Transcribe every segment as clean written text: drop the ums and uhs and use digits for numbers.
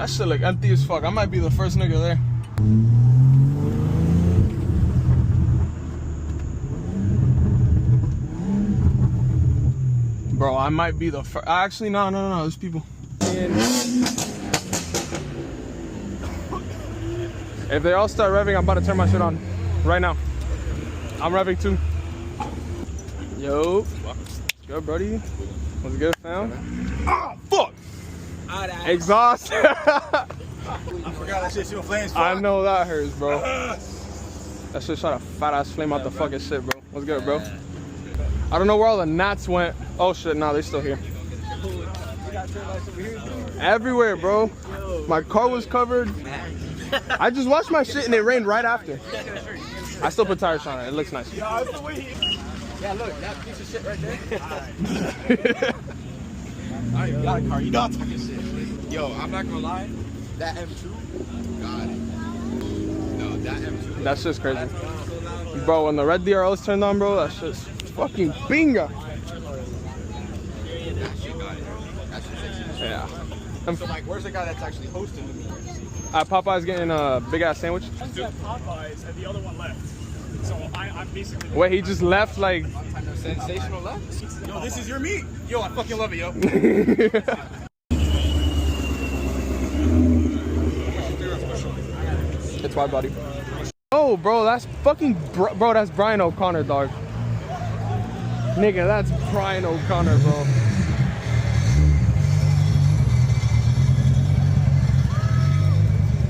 That shit look empty as fuck. I might be the first nigga there. Bro, I might be the first. Actually, no. There's people. If they all start revving, I'm about to turn my shit on right now. I'm revving too. Yo. What's good, brody? What's good, fam? Ah, fuck! Exhaust. I forgot that shit still flames. I know that hurts, bro. That shit shot a fat ass flame out the fucking shit, bro. What's good, bro? I don't know where all the gnats went. Oh shit, nah, they still here. Everywhere, bro. My car was covered. I just washed my shit and it rained right after. I still put tires on it. It looks nice. Yeah, look, that piece of shit right there. I ain't got a car. You not talking shit. Yo, I'm not gonna lie. That M2, got it. No, that M2. That's just crazy. Bro, when the red DRLs turned on, bro, that's just fucking bingo. Yeah. So, like, where's the guy that's actually hosting the meet? Popeye's getting a big ass sandwich. One's at Popeyes and the other one left. So I'm basically. Wait, he just left like. Sensational left? Yo, this is your meat. Yo, I fucking love it, yo. It's wide body. Oh, bro, that's fucking bro. That's Brian O'Connor, dog. Nigga, that's Brian O'Connor, bro.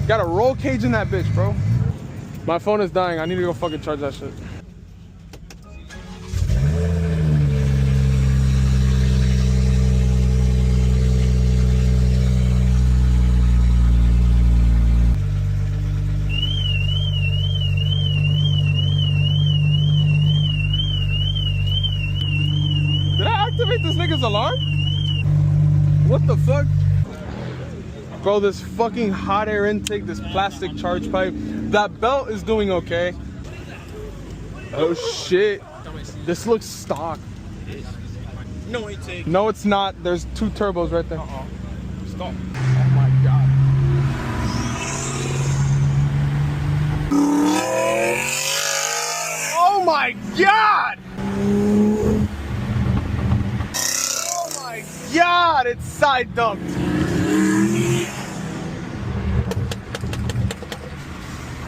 Got a roll cage in that bitch, bro. My phone is dying. I need to go fucking charge that shit. Did I activate this nigga's alarm? What the fuck? Bro, this fucking hot air intake, this plastic charge pipe, that belt is doing okay. Oh shit. This looks stock. No intake. No, it's not. There's two turbos right there. Stop. Oh my god. Oh my god! Oh my god, it's side dumped.